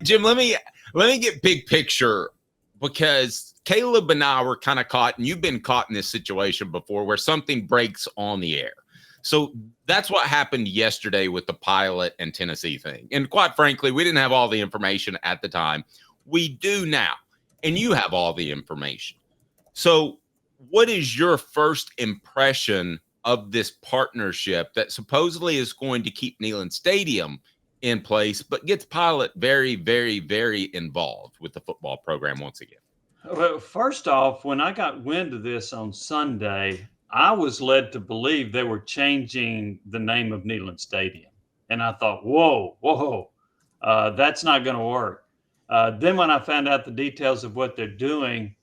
Jim, let me get big picture, because Caleb and I were kind of caught, and you've been caught in this situation before where something breaks on the air. So that's what happened yesterday with the Pilot and Tennessee thing. And quite frankly, we didn't have all the information at the time. We do now, and you have all the information. So what is your first impression of this partnership that supposedly is going to keep Neyland Stadium in place, but gets Pilot very, very, very involved with the football program once again? Well, first off, when I got wind of this on Sunday, I was led to believe they were changing the name of Neyland Stadium. And I thought, whoa, that's not going to work. Then when I found out the details of what they're doing,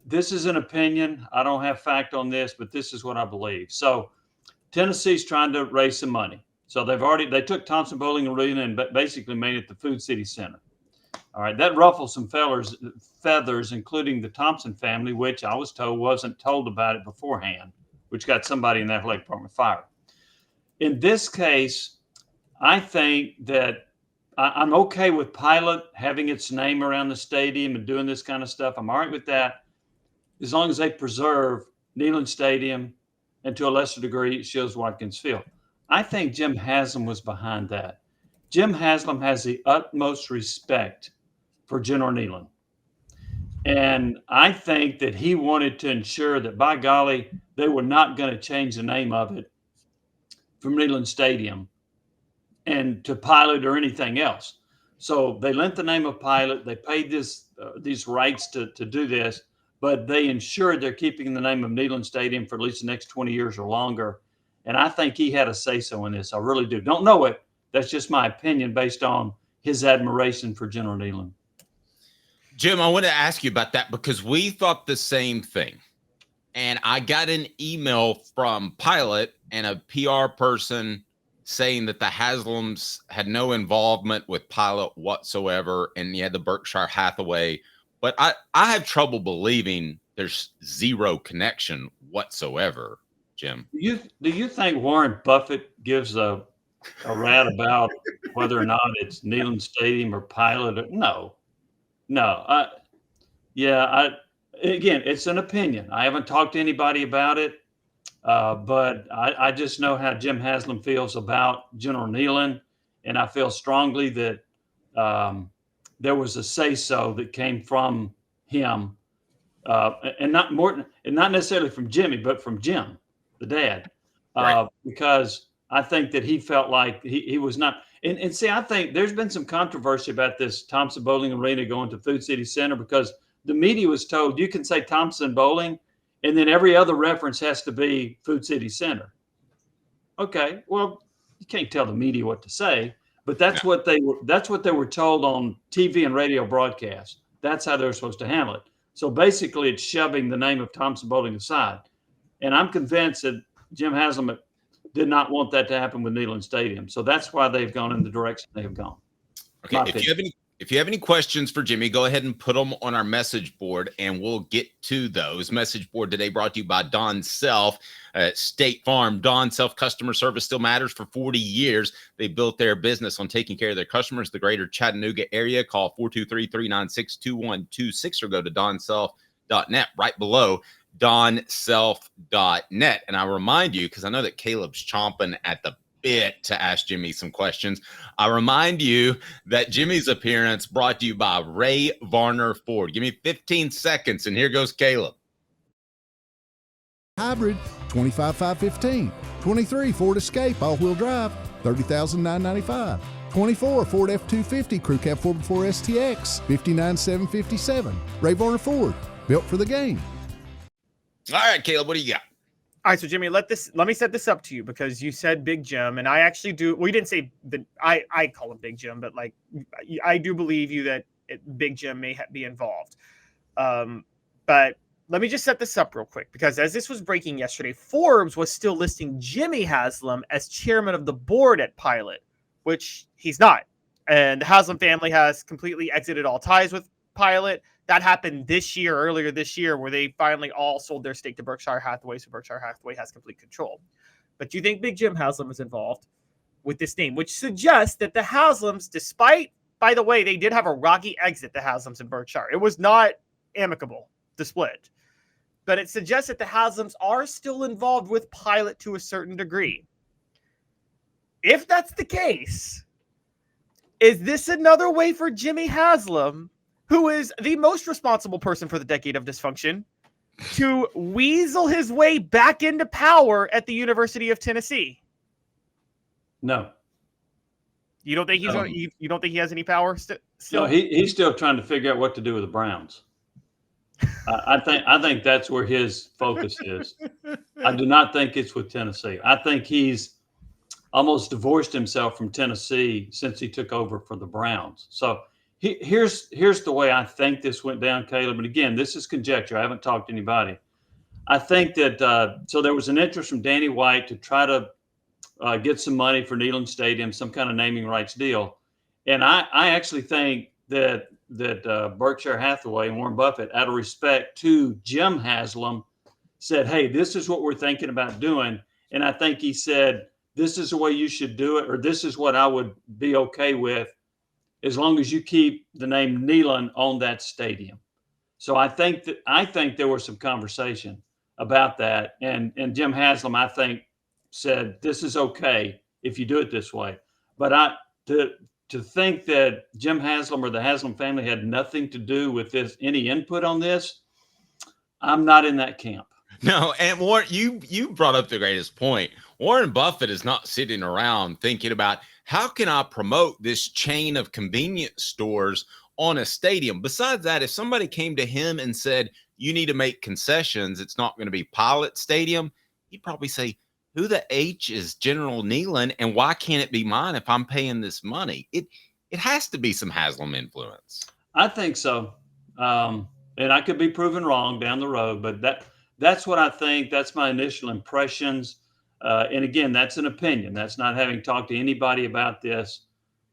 this is an opinion. I don't have fact on this, but this is what I believe. So Tennessee's trying to raise some money. So they took Thompson Bowling Arena and basically made it the Food City Center. All right, that ruffled some feathers, including the Thompson family, which I was told wasn't told about it beforehand, which got somebody in the athletic department fired. In this case, I think that I'm okay with Pilot having its name around the stadium and doing this kind of stuff. I'm all right with that, as long as they preserve Neyland Stadium and, to a lesser degree, Shields Watkins Field. I think Jim Haslam was behind that. Jim Haslam has the utmost respect for General Neyland. And I think that he wanted to ensure that, by golly, they were not going to change the name of it from Neyland Stadium and to Pilot or anything else. So they lent the name of Pilot. They paid these rights to do this, but they ensured they're keeping the name of Neyland Stadium for at least the next 20 years or longer. And I think he had a say-so in this. I really do. Don't know it. That's just my opinion based on his admiration for General Neyland. Jim, I want to ask you about that, because we thought the same thing. And I got an email from Pilot and a PR person saying that the Haslams had no involvement with Pilot whatsoever, and you had the Berkshire Hathaway. But I have trouble believing there's zero connection whatsoever, Jim. Do you think Warren Buffett gives a rat about whether or not it's Neyland Stadium or Pilot? No. Again, it's an opinion. I haven't talked to anybody about it, but I just know how Jim Haslam feels about General Neyland, and I feel strongly that there was a say-so that came from him, and not necessarily from Jimmy, but from Jim, the dad, Right. Because I think that he felt like he was not. And see, I think there's been some controversy about this Thompson Bowling Arena going to Food City Center, because the media was told you can say Thompson Bowling, and then every other reference has to be Food City Center. Okay, well, you can't tell the media what to say, but that's what they were told on TV and radio broadcasts. That's how they're supposed to handle it. So basically, it's shoving the name of Thompson Bowling aside. And I'm convinced that Jim Haslam did not want that to happen with Neyland Stadium. So that's why they've gone in the direction they have gone. Okay, if you have any questions for Jimmy, go ahead and put them on our message board, and we'll get to those. Message board today brought to you by Don Self, State Farm. Don Self customer service still matters. For 40 years, they built their business on taking care of their customers. The greater Chattanooga area, call 423-396-2126 or go to donself.net. Right below donself.net. And I remind you, because I know that Caleb's chomping at the bit to ask Jimmy some questions, I remind you that Jimmy's appearance brought to you by Ray Varner Ford. Give me 15 seconds, and here goes Caleb. Hybrid, $25,515. 23 Ford Escape all-wheel drive, $30,995. 24 Ford F-250 Crew Cab 4x4 STX, $59,757. Ray Varner Ford, built for the game. All right, Caleb, what do you got? All right, so Jimmy, let me set this up to you, because you said Big Jim, and I actually do. Well, you didn't say that I call him Big Jim, but like I do believe you that Big Jim may be involved. But let me just set this up real quick, because as this was breaking yesterday, Forbes was still listing Jimmy Haslam as chairman of the board at Pilot, which he's not, and the Haslam family has completely exited all ties with Pilot. That happened earlier this year, where they finally all sold their stake to Berkshire Hathaway, so Berkshire Hathaway has complete control. But you think Big Jim Haslam is involved with this name, which suggests that the Haslams, despite by the way, they did have a rocky exit, the Haslams in Berkshire. It was not amicable, the split. But it suggests that the Haslams are still involved with Pilot to a certain degree. If that's the case, is this another way for Jimmy Haslam, who is the most responsible person for the decade of dysfunction, to weasel his way back into power at the University of Tennessee? No. You don't think you don't think he has any power still? No, he's still trying to figure out what to do with the Browns. I think that's where his focus is. I do not think it's with Tennessee. I think he's almost divorced himself from Tennessee since he took over for the Browns. So here's the way I think this went down, Caleb. And again, this is conjecture. I haven't talked to anybody. I think that so there was an interest from Danny White to try to get some money for Neyland Stadium, some kind of naming rights deal. And I actually think that Berkshire Hathaway and Warren Buffett, out of respect to Jim Haslam, said, hey, this is what we're thinking about doing. And I think he said, this is the way you should do it, or this is what I would be okay with, as long as you keep the name Neyland on that stadium. So I think there was some conversation about that. And Jim Haslam, I think, said, this is okay if you do it this way. But to think that Jim Haslam or the Haslam family had nothing to do with this, any input on this, I'm not in that camp. No, and Warren, you brought up the greatest point. Warren Buffett is not sitting around thinking about how can I promote this chain of convenience stores on a stadium. Besides that, if somebody came to him and said, you need to make concessions, it's not going to be Pilot Stadium, he'd probably say, who the H is General Neyland, and why can't it be mine if I'm paying this money? It has to be some Haslam influence. I think so. And I could be proven wrong down the road, but that's what I think. That's my initial impressions. And again, that's an opinion. That's not having talked to anybody about this,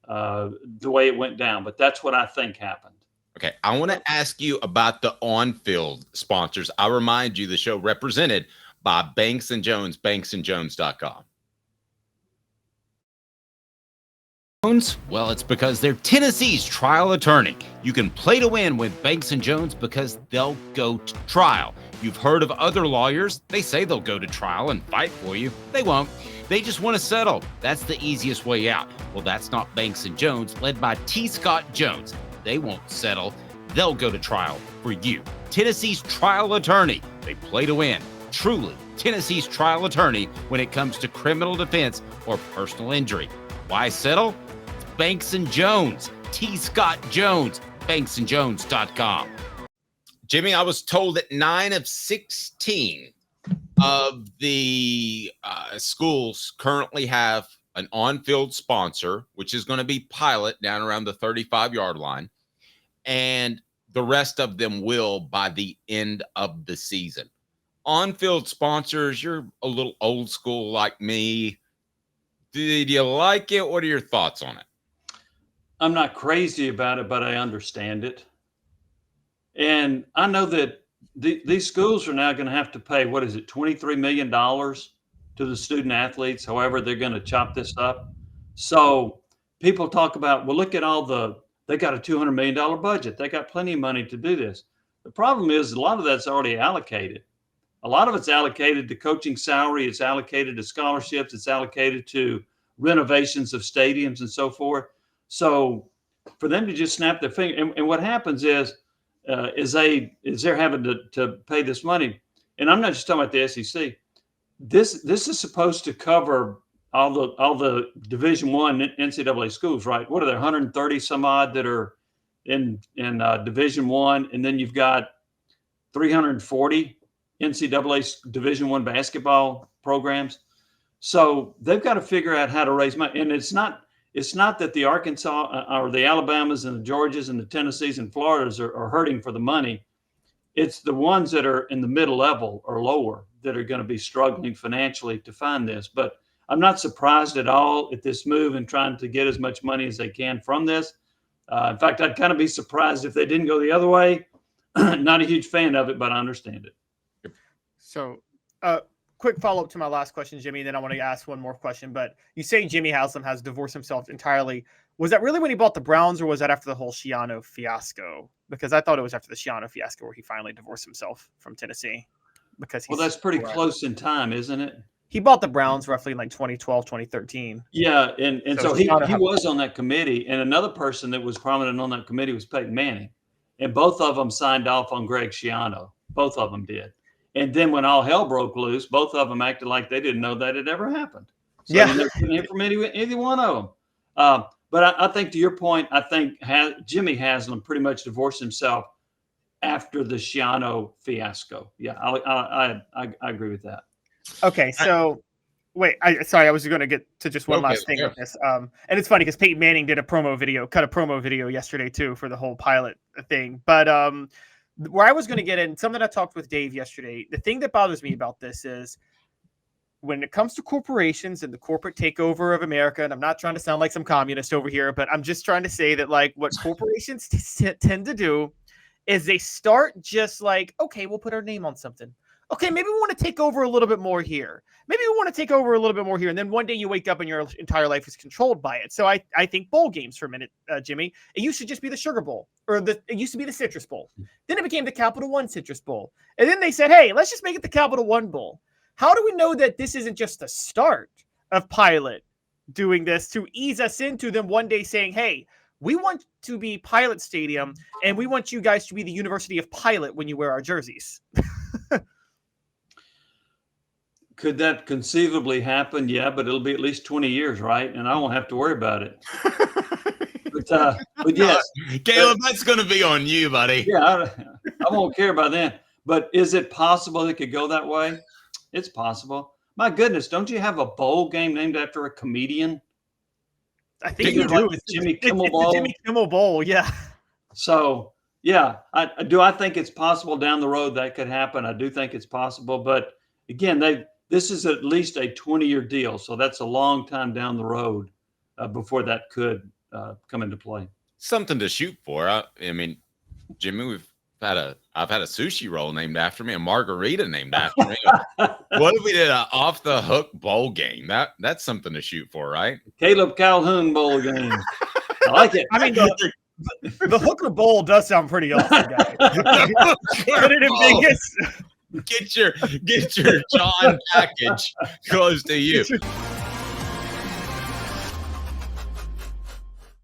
the way it went down, but that's what I think happened. Okay. I want to ask you about the on-field sponsors. I remind you the show represented by Banks & Jones, banksandjones.com. Well, it's because they're Tennessee's trial attorney. You can play to win with Banks & Jones because they'll go to trial. You've heard of other lawyers. They say they'll go to trial and fight for you. They won't. They just want to settle. That's the easiest way out. Well, that's not Banks & Jones, led by T. Scott Jones. They won't settle. They'll go to trial for you. Tennessee's trial attorney. They play to win. Truly Tennessee's trial attorney when it comes to criminal defense or personal injury. Why settle? It's Banks & Jones. T. Scott Jones. banksandjones.com. Jimmy, I was told that 9 of 16 of the schools currently have an on-field sponsor, which is going to be Pilot down around the 35-yard line. And the rest of them will by the end of the season. On-field sponsors, you're a little old school like me. Did you like it? What are your thoughts on it? I'm not crazy about it, but I understand it. And I know that these schools are now going to have to pay, what is it, $23 million to the student athletes, however they're going to chop this up. So people talk about, well, look at they got a $200 million budget. They got plenty of money to do this. The problem is a lot of that's already allocated. A lot of it's allocated to coaching salary. It's allocated to scholarships. It's allocated to renovations of stadiums and so forth. So for them to just snap their finger, and what happens is they're having to pay this money. And I'm not just talking about the SEC. This is supposed to cover all the Division I NCAA schools, right? What are there, 130 some odd that are in Division I, and then you've got 340 NCAA Division I basketball programs. So they've got to figure out how to raise money. And it's not that the Arkansas or the Alabamas and the Georgias and the Tennessees and Floridas are hurting for the money. It's the ones that are in the middle level or lower that are going to be struggling financially to find this. But I'm not surprised at all at this move and trying to get as much money as they can from this. In fact, I'd kind of be surprised if they didn't go the other way. Not a huge fan of it, but I understand it. So, quick follow-up to my last question, Jimmy, then I want to ask one more question. But you say Jimmy Haslam has divorced himself entirely Was that really when he bought the Browns, or was that after the whole Schiano fiasco? Because I thought it was after the Schiano fiasco where he finally divorced himself from Tennessee. Because that's pretty close in time, isn't it? He bought the Browns roughly in like 2012, 2013. Yeah, and so he Schiano was on that committee, and another person that was prominent on that committee was Peyton Manning, and both of them signed off on Greg Schiano. Both of them did. And then when all hell broke loose, both of them acted like they didn't know that had ever happened. So Yeah. they couldn't hear from either one of them. But I think to your point, I think Jimmy Haslam pretty much divorced himself after the Schiano fiasco. Yeah, I agree with that. Okay, so wait, I was going to get to just one last thing with this. And it's funny because Peyton Manning cut a promo video yesterday too for the whole pilot thing. But where I was going to get in, something I talked with Dave yesterday, the thing that bothers me about this is when it comes to corporations and the corporate takeover of America, and I'm not trying to sound like some communist over here, but I'm just trying to say that like what corporations tend to do is they start just like, okay, we'll put our name on something. Okay, maybe we want to take over a little bit more here. Maybe we want to take over a little bit more here. And then one day you wake up and your entire life is controlled by it. So I think bowl games for a minute, Jimmy, it used to just be the Sugar Bowl, or it used to be the Citrus Bowl. Then it became the Capital One Citrus Bowl. And then they said, hey, let's just make it the Capital One Bowl. How do we know that this isn't just the start of Pilot doing this to ease us into them one day saying, hey, we want to be Pilot Stadium, and we want you guys to be the University of Pilot when you wear our jerseys? Could that conceivably happen? Yeah, but it'll be at least 20 years, right? And I won't have to worry about it. But yes. Caleb, that's going to be on you, buddy. Yeah, I won't care about that. But is it possible it could go that way? It's possible. My goodness, don't you have a bowl game named after a comedian? I think you do. Like Jimmy Kimmel Bowl. The Jimmy Kimmel Bowl, yeah. So, yeah, I think it's possible down the road that could happen. I do think it's possible. But again, this is at least a 20-year deal. So that's a long time down the road before that could come into play. Something to shoot for. I mean, Jimmy, I've had a sushi roll named after me, a margarita named after me. What if we did an off the hook bowl game? That's something to shoot for, right? Caleb Calhoun bowl game. I like it. I mean, the Hooker Bowl does sound pretty awesome, guys. Put it in Vegas. Get your John package close to you.